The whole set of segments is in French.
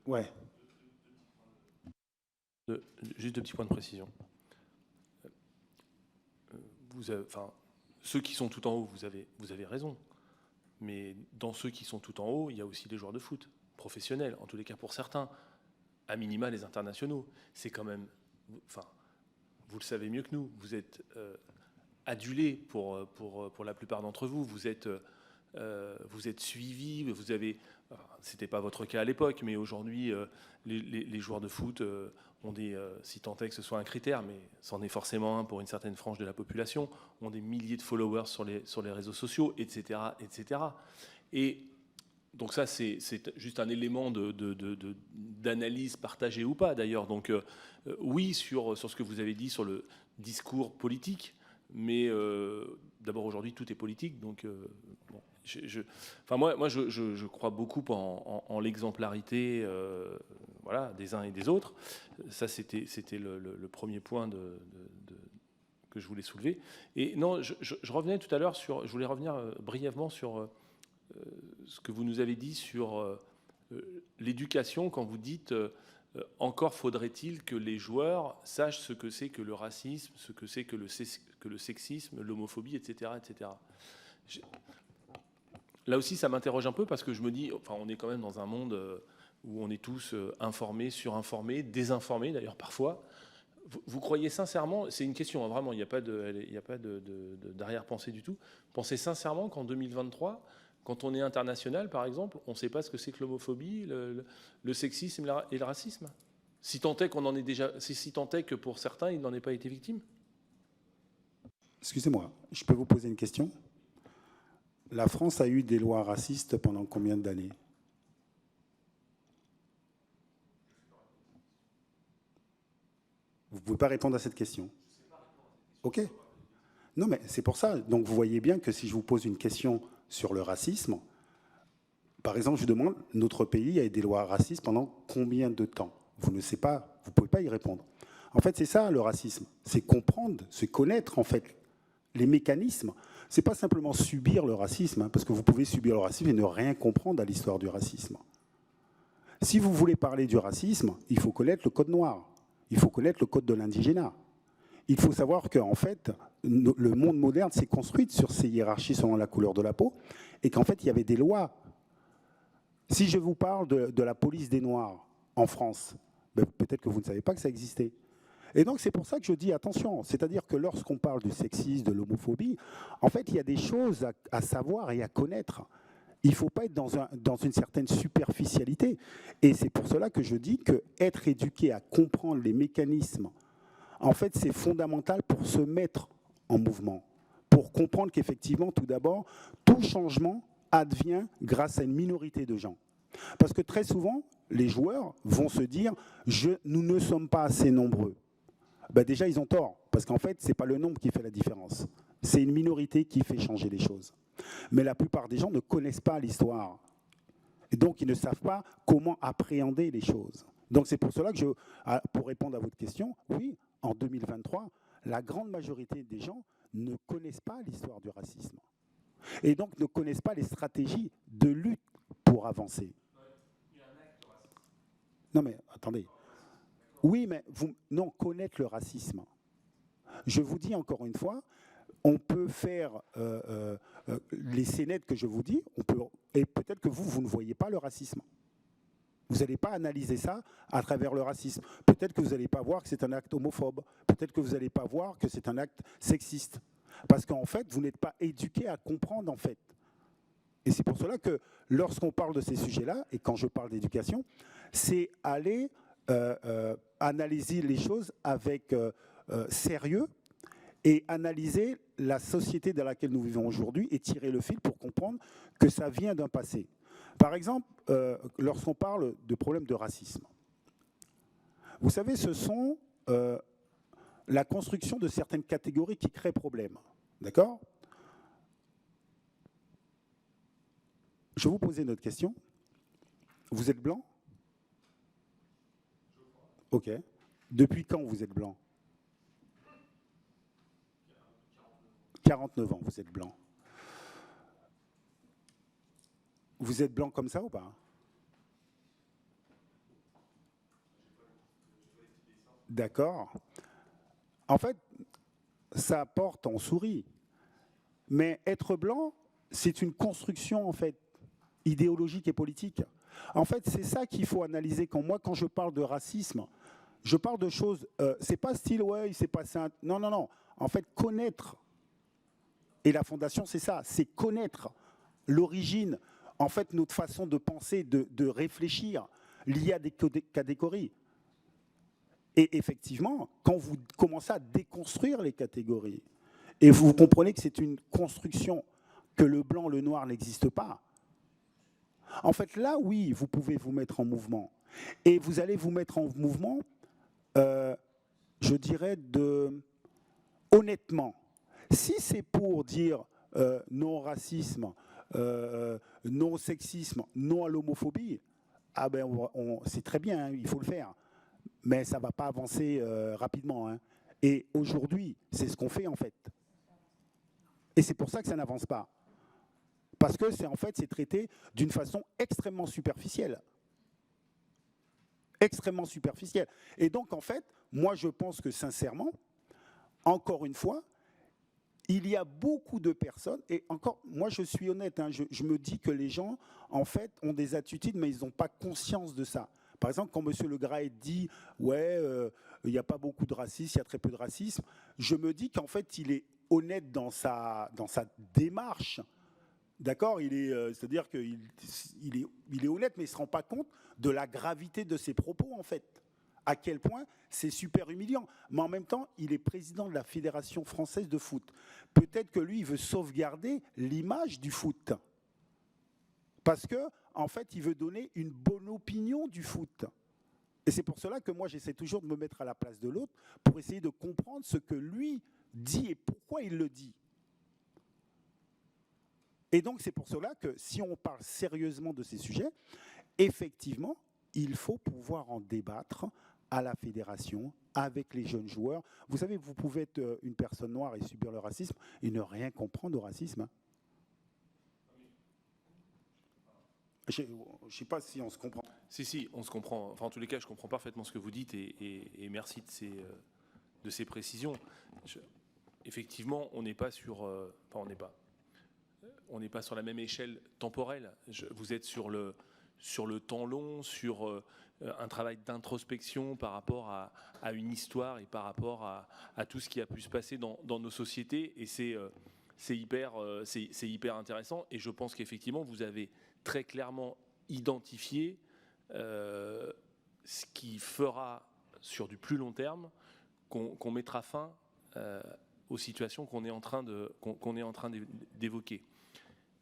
Ouais. Juste deux petits points de précision. Ceux qui sont tout en haut, vous avez raison. Mais dans ceux qui sont tout en haut, il y a aussi des joueurs de foot professionnels, en tous les cas pour certains, à minima les internationaux. C'est quand même, vous le savez mieux que nous, vous êtes adulés pour la plupart d'entre vous. Vous êtes suivis, vous avez. C'était pas votre cas à l'époque, mais aujourd'hui, les joueurs de foot ont des, si tant est que ce soit un critère, mais c'en est forcément un pour une certaine frange de la population, ont des milliers de followers sur les réseaux sociaux, etc., etc. Et donc ça, c'est juste un élément d'analyse partagée ou pas, d'ailleurs. Donc oui, sur ce que vous avez dit sur le discours politique, mais d'abord aujourd'hui tout est politique, donc bon, moi je crois beaucoup en l'exemplarité, voilà, des uns et des autres. Ça c'était le premier point que je voulais soulever. Et non, je revenais tout à l'heure sur, je voulais revenir brièvement sur ce que vous nous avez dit sur l'éducation, quand vous dites encore faudrait-il que les joueurs sachent ce que c'est que le racisme, ce que c'est que le sexisme, l'homophobie, etc., etc. Là aussi, ça m'interroge un peu parce que je me dis, enfin, on est quand même dans un monde où on est tous informés, surinformés, désinformés d'ailleurs parfois. Vous croyez sincèrement, c'est une question, hein, vraiment, il n'y a pas d'arrière-pensée du tout. Pensez sincèrement qu'en 2023, quand on est international, par exemple, on ne sait pas ce que c'est que l'homophobie, le sexisme et le racisme. Si tant est qu'on en est déjà, si tant est que pour certains, il n'en ait pas été victime. Excusez-moi, je peux vous poser une question? La France a eu des lois racistes pendant combien d'années? Vous ne pouvez pas répondre à cette question. Ok. Non, mais c'est pour ça. Donc vous voyez bien que si je vous pose une question sur le racisme, par exemple, je vous demande, notre pays a eu des lois racistes pendant combien de temps? Vous ne savez pas, vous ne pouvez pas y répondre. En fait, c'est ça le racisme. C'est comprendre, c'est connaître en fait les mécanismes. C'est pas simplement subir le racisme, hein, parce que vous pouvez subir le racisme et ne rien comprendre à l'histoire du racisme. Si vous voulez parler du racisme, il faut connaître le code noir. Il faut connaître le code de l'indigénat. Il faut savoir qu'en fait, le monde moderne s'est construit sur ces hiérarchies selon la couleur de la peau, et qu'en fait, il y avait des lois. Si je vous parle de la police des Noirs en France, ben, peut-être que vous ne savez pas que ça existait. Et donc, c'est pour ça que je dis attention. C'est-à-dire que lorsqu'on parle du sexisme, de l'homophobie, en fait, il y a des choses à savoir et à connaître. Il ne faut pas être dans une certaine superficialité. Et c'est pour cela que je dis qu'être éduqué à comprendre les mécanismes, en fait, c'est fondamental pour se mettre en mouvement, pour comprendre qu'effectivement, tout d'abord, tout changement advient grâce à une minorité de gens. Parce que très souvent, les joueurs vont se dire « nous ne sommes pas assez nombreux ». Ben déjà, ils ont tort, parce qu'en fait, ce n'est pas le nombre qui fait la différence. C'est une minorité qui fait changer les choses. Mais la plupart des gens ne connaissent pas l'histoire. Et donc, ils ne savent pas comment appréhender les choses. Donc, c'est pour cela que pour répondre à votre question, oui, en 2023, la grande majorité des gens ne connaissent pas l'histoire du racisme. Et donc, ne connaissent pas les stratégies de lutte pour avancer. Non, mais attendez. Oui, mais non, connaître le racisme. Je vous dis encore une fois, on peut faire les scénettes que je vous dis, et peut-être que vous ne voyez pas le racisme. Vous n'allez pas analyser ça à travers le racisme. Peut-être que vous n'allez pas voir que c'est un acte homophobe. Peut-être que vous n'allez pas voir que c'est un acte sexiste. Parce qu'en fait, vous n'êtes pas éduqué à comprendre, en fait. Et c'est pour cela que lorsqu'on parle de ces sujets-là, et quand je parle d'éducation, c'est aller analyser les choses avec sérieux et analyser la société dans laquelle nous vivons aujourd'hui et tirer le fil pour comprendre que ça vient d'un passé. Par exemple, lorsqu'on parle de problèmes de racisme, vous savez, ce sont la construction de certaines catégories qui créent problème. D'accord? Je vais vous poser une autre question. Vous êtes blanc? Ok. Depuis quand vous êtes blanc? 49 ans, vous êtes blanc. Vous êtes blanc comme ça ou pas? D'accord. En fait, ça porte en souris. Mais être blanc, c'est une construction, en fait, idéologique et politique. En fait, c'est ça qu'il faut analyser. Quand je parle de racisme, je parle de choses, c'est pas style, ouais, il s'est passé un... Non, non, non. En fait, connaître. Et la fondation, c'est ça, c'est connaître l'origine, en fait, notre façon de penser, de réfléchir, liée à des catégories. Et effectivement, quand vous commencez à déconstruire les catégories, et vous comprenez que c'est une construction, que le blanc, le noir n'existe pas, en fait, là, oui, vous pouvez vous mettre en mouvement. Et vous allez vous mettre en mouvement, je dirais, honnêtement. Si c'est pour dire non au racisme, non au sexisme, non à l'homophobie, ah ben c'est très bien, hein, il faut le faire. Mais ça ne va pas avancer rapidement. Hein. Et aujourd'hui, c'est ce qu'on fait en fait. Et c'est pour ça que ça n'avance pas. Parce que c'est traité d'une façon extrêmement superficielle. Extrêmement superficielle. Et donc en fait, moi je pense que sincèrement, encore une fois, il y a beaucoup de personnes, et encore, moi je suis honnête, hein, je me dis que les gens, en fait, ont des attitudes, mais ils n'ont pas conscience de ça. Par exemple, quand M. Le Graët dit « ouais, il n'y a pas beaucoup de racisme, il y a très peu de racisme », je me dis qu'en fait, il est honnête dans sa démarche. D'accord, c'est-à-dire qu'il est honnête, mais il ne se rend pas compte de la gravité de ses propos, en fait. À quel point c'est super humiliant. Mais en même temps, il est président de la Fédération française de foot. Peut-être que lui, il veut sauvegarder l'image du foot. Parce qu'en fait, il veut donner une bonne opinion du foot. Et c'est pour cela que moi, j'essaie toujours de me mettre à la place de l'autre pour essayer de comprendre ce que lui dit et pourquoi il le dit. Et donc, c'est pour cela que si on parle sérieusement de ces sujets, effectivement, il faut pouvoir en débattre à la fédération, avec les jeunes joueurs. Vous savez, vous pouvez être une personne noire et subir le racisme et ne rien comprendre au racisme. Je ne sais pas si on se comprend. Si, on se comprend. Enfin, en tous les cas, je comprends parfaitement ce que vous dites et merci de ces précisions. Effectivement, on n'est pas sur... Enfin, on n'est pas sur la même échelle temporelle. Vous êtes sur le temps long, sur un travail d'introspection par rapport à une histoire et par rapport à tout ce qui a pu se passer dans nos sociétés. Et c'est hyper intéressant. Et je pense qu'effectivement, vous avez très clairement identifié ce qui fera, sur du plus long terme, qu'on mettra fin aux situations qu'on est en train d'évoquer.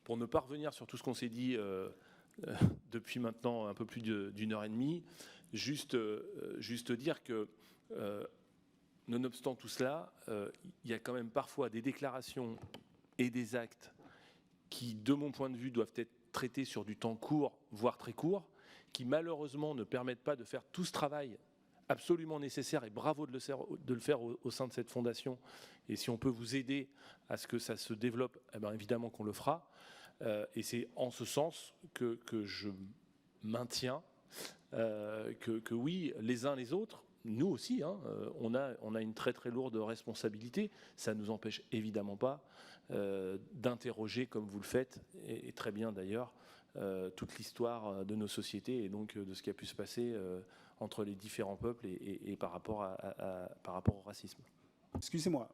Pour ne pas revenir sur tout ce qu'on s'est dit depuis maintenant un peu plus d'une heure et demie, juste dire que, nonobstant tout cela, il y a quand même parfois des déclarations et des actes qui, de mon point de vue, doivent être traités sur du temps court, voire très court, qui malheureusement ne permettent pas de faire tout ce travail absolument nécessaire, et bravo de le faire au sein de cette fondation. Et si on peut vous aider à ce que ça se développe, eh bien évidemment qu'on le fera. Et c'est en ce sens que je maintiens que oui, les uns les autres, nous aussi, hein, on a une très très lourde responsabilité. Ça ne nous empêche évidemment pas d'interroger, comme vous le faites, et très bien d'ailleurs, toute l'histoire de nos sociétés et donc de ce qui a pu se passer entre les différents peuples et par rapport au racisme. Excusez-moi.